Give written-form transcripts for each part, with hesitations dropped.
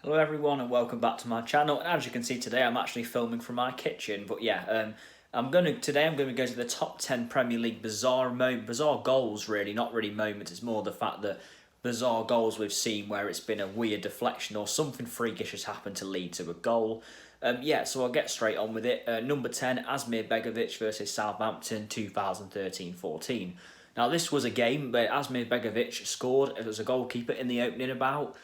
Hello everyone and welcome back to my channel. And as you can see today, I'm actually filming from my kitchen. But yeah, I'm gonna go to the top 10 Premier League bizarre goals. Really, not really moments. It's more the fact that bizarre goals we've seen where it's been a weird deflection or something freakish has happened to lead to a goal. Yeah, so I'll get straight on with it. Number 10, Asmir Begovic versus Southampton, 2013-14. Now this was a game where Asmir Begovic scored. It was a goalkeeper in the opening about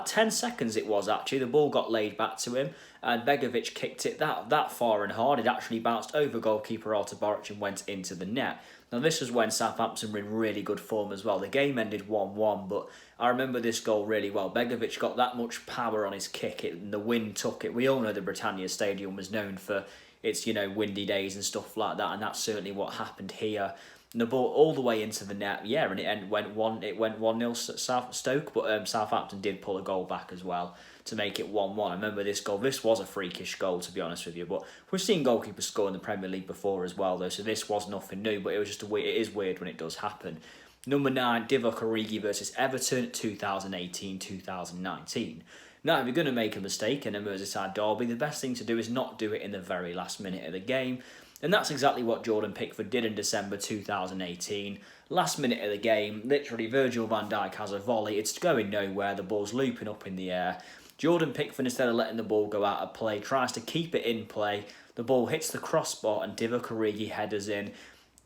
10 seconds it was actually. The ball got laid back to him and Begovic kicked it that far and hard. It actually bounced over goalkeeper Artur Boruc and went into the net. Now this was when Southampton were in really good form as well. The game ended 1-1, but I remember this goal really well. Begovic got that much power on his kick and the wind took it. We all know the Britannia Stadium was known for its, windy days and stuff like that, and that's certainly what happened here. And the ball all the way into the net, yeah, and it went 1-0 Stoke, but Southampton did pull a goal back as well to make it 1-1. I remember this goal. This was a freakish goal, to be honest with you, but we've seen goalkeepers score in the Premier League before as well, though, so this was nothing new, but it was just it is weird when it does happen. Number 9, Divock Origi versus Everton, 2018-2019. Now, if you're going to make a mistake in a Merseyside derby, the best thing to do is not do it in the very last minute of the game. And that's exactly what Jordan Pickford did in December 2018. Last minute of the game, literally Virgil van Dijk has a volley. It's going nowhere. The ball's looping up in the air. Jordan Pickford, instead of letting the ball go out of play, tries to keep it in play. The ball hits the crossbar and Divock Origi headers in.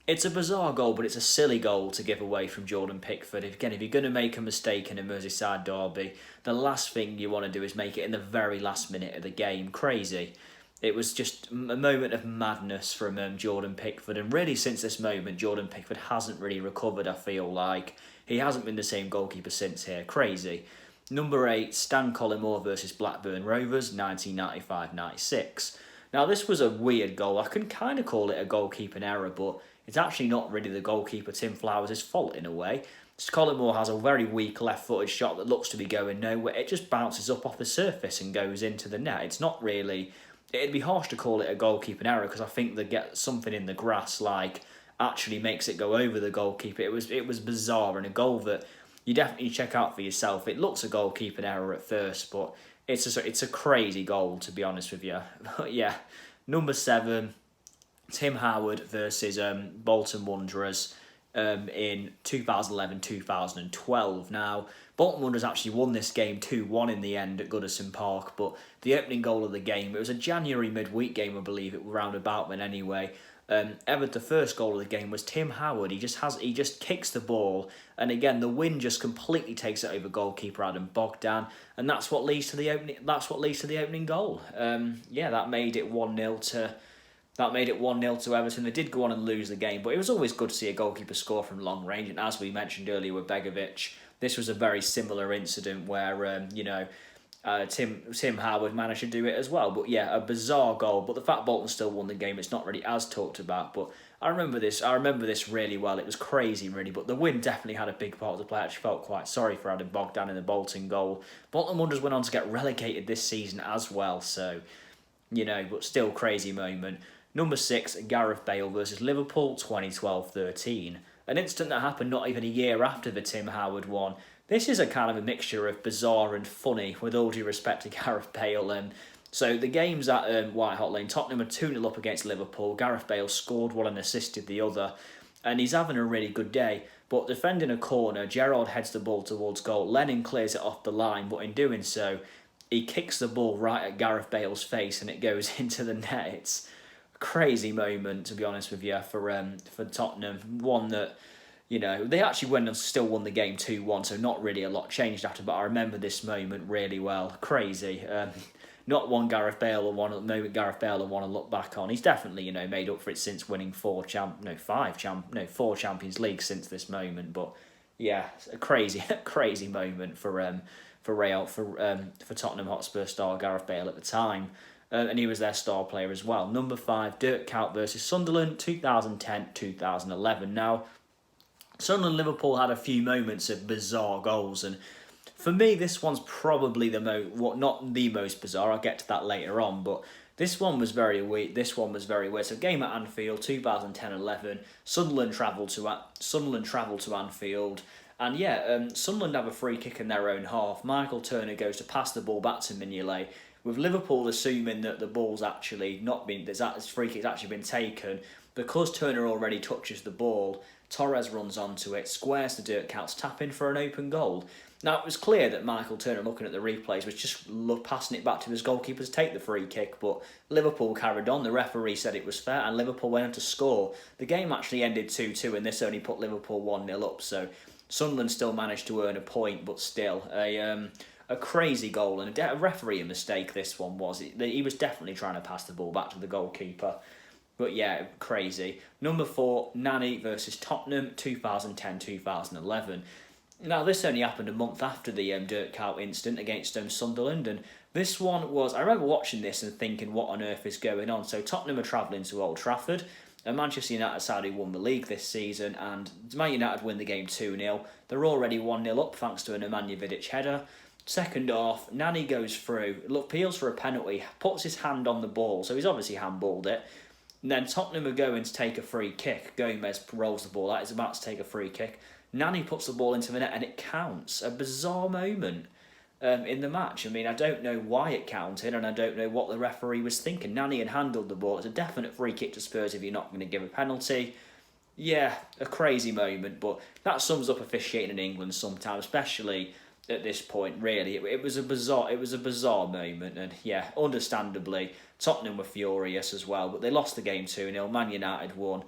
It's a bizarre goal, but it's a silly goal to give away from Jordan Pickford. If you're going to make a mistake in a Merseyside derby, the last thing you want to do is make it in the very last minute of the game. Crazy. It was just a moment of madness from Jordan Pickford. And really, since this moment, Jordan Pickford hasn't really recovered, I feel like. He hasn't been the same goalkeeper since here. Crazy. Number 8, Stan Collymore versus Blackburn Rovers, 1995-96. Now, this was a weird goal. I can kind of call it a goalkeeping error, but it's actually not really the goalkeeper, Tim Flowers' fault in a way. Collymore has a very weak left-footed shot that looks to be going nowhere. It just bounces up off the surface and goes into the net. It's not really... It'd be harsh to call it a goalkeeping error because I think they get something in the grass actually makes it go over the goalkeeper. It was bizarre and a goal that you definitely check out for yourself. It looks a goalkeeping error at first, but it's a crazy goal, to be honest with you. But yeah, number 7, Tim Howard versus Bolton Wanderers in 2011-2012. Now, Bolton Wanderers actually won this game 2-1 in the end at Goodison Park, but the opening goal of the game, it was a January midweek game, I believe, it was roundabout then anyway. The first goal of the game was Tim Howard. He just kicks the ball, and again the wind just completely takes it over goalkeeper Adam Bogdan, and that's what leads to the opening goal. That made it 1-0 to. That made it 1-0 to Everton. They did go on and lose the game, but it was always good to see a goalkeeper score from long range. And as we mentioned earlier with Begovic, this was a very similar incident where, Tim Howard managed to do it as well. But yeah, a bizarre goal. But the fact Bolton still won the game, it's not really as talked about. But I remember this really well. It was crazy, really. But the wind definitely had a big part to play. I actually felt quite sorry for Adam Bogdan in the Bolton goal. Bolton Wanderers went on to get relegated this season as well. So, but still crazy moment. Number 6, Gareth Bale versus Liverpool, 2012-13. An incident that happened not even a year after the Tim Howard one. This is a kind of a mixture of bizarre and funny, with all due respect to Gareth Bale. So the game's at White Hart Lane. Tottenham are 2-0 up against Liverpool. Gareth Bale scored one and assisted the other. And he's having a really good day. But defending a corner, Gerrard heads the ball towards goal. Lennon clears it off the line, but in doing so, he kicks the ball right at Gareth Bale's face and it goes into the net. It's crazy moment, to be honest with you, for Tottenham. One that, they actually went and still won the game 2-1, so not really a lot changed after, but I remember this moment really well. Crazy. Not one Gareth Bale or one moment Gareth Bale will want to look back on. He's definitely, made up for it since winning 4 Champions League since this moment, but yeah, a crazy moment for Tottenham Hotspur star Gareth Bale at the time. And he was their star player as well. Number 5, Dirk Kuyt versus Sunderland, 2010-2011. Now, Sunderland Liverpool had a few moments of bizarre goals, and for me, this one's probably not the most bizarre. I'll get to that later on, but this one was very weird. So, game at Anfield, 2010-11. Sunderland travelled to Anfield. And yeah, Sunderland have a free kick in their own half. Michael Turner goes to pass the ball back to Mignolet, with Liverpool assuming that the ball's actually not been, that free kick's actually been taken. Because Turner already touches the ball, Torres runs onto it, squares the dirt, counts, tap in for an open goal. Now, it was clear that Michael Turner, looking at the replays, was just passing it back to his goalkeeper to take the free kick, but Liverpool carried on. The referee said it was fair, and Liverpool went on to score. The game actually ended 2-2, and this only put Liverpool 1-0 up, so Sunderland still managed to earn a point, but still, a crazy goal, and a referee mistake this one was. He was definitely trying to pass the ball back to the goalkeeper. But yeah, crazy. Number 4, Nani versus Tottenham, 2010-2011. Now, this only happened a month after the Dirk Kuyt incident against Sunderland, and this one was... I remember watching this and thinking, what on earth is going on? So Tottenham are travelling to Old Trafford, and Manchester United sadly won the league this season, and Man United win the game 2-0. They're already 1-0 up thanks to an Nemanja Vidic header. Second half, Nani goes through, appeals for a penalty, puts his hand on the ball, so he's obviously handballed it. And then Tottenham are going to take a free kick. Gomez rolls the ball out, he's about to take a free kick. Nani puts the ball into the net and it counts. A bizarre moment in the match. I mean, I don't know why it counted and I don't know what the referee was thinking. Nani had handled the ball. It's a definite free kick to Spurs if you're not going to give a penalty. Yeah, a crazy moment, but that sums up officiating in England sometimes, especially at this point, really. It was a bizarre moment, and yeah, understandably, Tottenham were furious as well, but they lost the game 2-0, Man United won.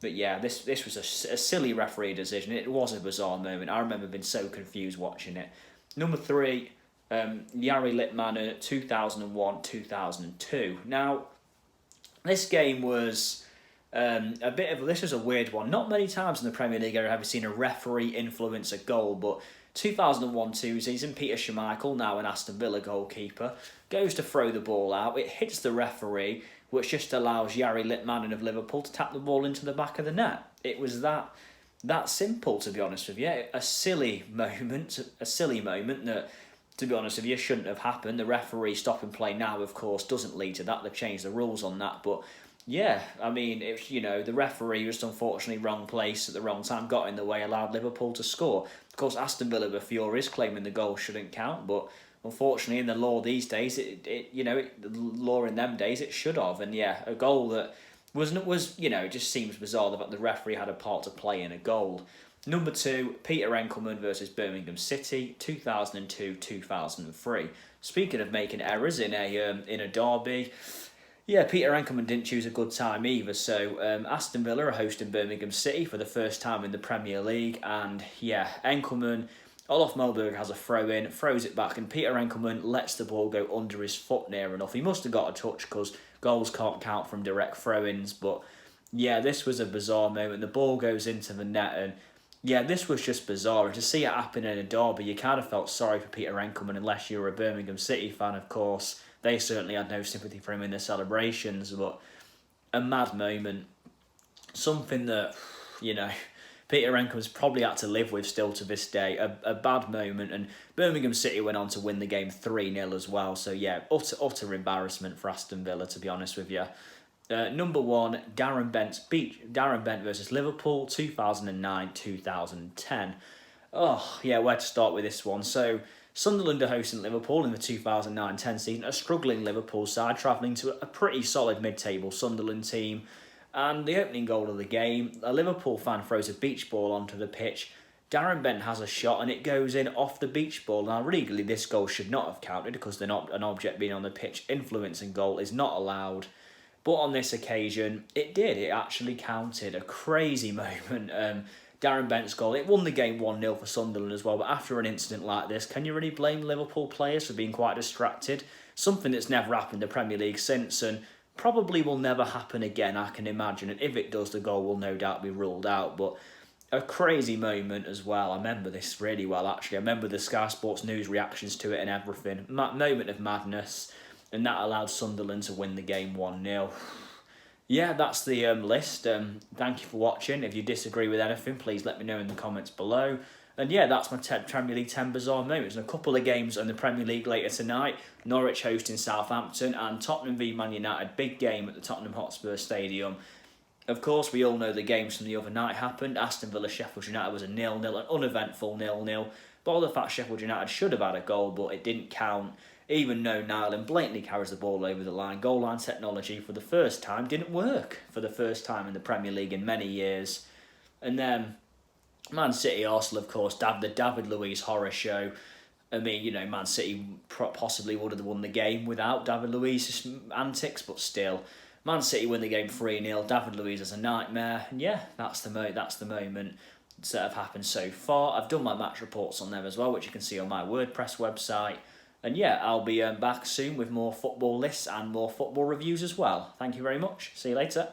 But yeah, this was a silly referee decision. It was a bizarre moment. I remember being so confused watching it. Number 3, Jari Litmanen, 2001-2002. Now, this game was this was a weird one. Not many times in the Premier League have I ever seen a referee influence a goal, but 2001-2 season, Peter Schmeichel, now an Aston Villa goalkeeper, goes to throw the ball out. It hits the referee, which just allows Jari Litmanen of Liverpool to tap the ball into the back of the net. It was that simple, to be honest with you. A silly moment that, to be honest with you, shouldn't have happened. The referee stopping play now, of course, doesn't lead to that. They've changed the rules on that, but yeah, I mean, the referee was unfortunately wrong place at the wrong time, got in the way, allowed Liverpool to score. Of course, Aston Villa were furious, claiming the goal shouldn't count, but unfortunately, in the law these days, the law in them days, it should have. And yeah, a goal that it just seems bizarre that the referee had a part to play in a goal. Number 2, Peter Enkelman versus Birmingham City, 2002-2003. Speaking of making errors in a derby, yeah, Peter Enkelman didn't choose a good time either. So Aston Villa are hosting Birmingham City for the first time in the Premier League, and yeah, Enkelman, Olof Mellberg has a throw in, throws it back, and Peter Enkelman lets the ball go under his foot near enough. He must have got a touch because goals can't count from direct throw-ins, but yeah, this was a bizarre moment. The ball goes into the net, and yeah, this was just bizarre. And to see it happen in a derby, you kind of felt sorry for Peter Enkelman, unless you were a Birmingham City fan, of course. They certainly had no sympathy for him in the celebrations, but a mad moment. Something that, Peter Enkelman's probably had to live with still to this day. A bad moment, and Birmingham City went on to win the game 3-0 as well. So yeah, utter embarrassment for Aston Villa, to be honest with you. Number 1, Darren Bent versus Liverpool, 2009-2010. Oh, yeah, where to start with this one? So Sunderland are hosting Liverpool in the 2009-10 season, a struggling Liverpool side travelling to a pretty solid mid-table Sunderland team. And the opening goal of the game, a Liverpool fan throws a beach ball onto the pitch. Darren Bent has a shot and it goes in off the beach ball. Now, legally, this goal should not have counted because an object being on the pitch influencing goal is not allowed. But on this occasion, it did. It actually counted. A crazy moment. Darren Bent's goal, it won the game 1-0 for Sunderland as well, but after an incident like this, can you really blame Liverpool players for being quite distracted? Something that's never happened in the Premier League since, and probably will never happen again, I can imagine, and if it does, the goal will no doubt be ruled out, but a crazy moment as well. I remember this really well, actually. I remember the Sky Sports News reactions to it and everything. Moment of madness, and that allowed Sunderland to win the game 1-0. Yeah, that's the list. Thank you for watching. If you disagree with anything, please let me know in the comments below. And yeah, that's my Premier League 10 bizarre moments. And a couple of games in the Premier League later tonight. Norwich hosting Southampton and Tottenham v Man United. Big game at the Tottenham Hotspur Stadium. Of course, we all know the games from the other night happened. Aston Villa Sheffield United was a 0-0, an uneventful 0-0. But all the fact Sheffield United should have had a goal, but it didn't count. Even though Nyland blatantly carries the ball over the line, goal line technology for the first time didn't work for the first time in the Premier League in many years. And then Man City Arsenal, of course, the David Luiz horror show. I mean, Man City possibly would have won the game without David Luiz's antics, but still, Man City win the game 3-0. David Luiz is a nightmare, and yeah, that's the moment that have happened so far. I've done my match reports on there as well, which you can see on my WordPress website. And yeah, I'll be back soon with more football lists and more football reviews as well. Thank you very much. See you later.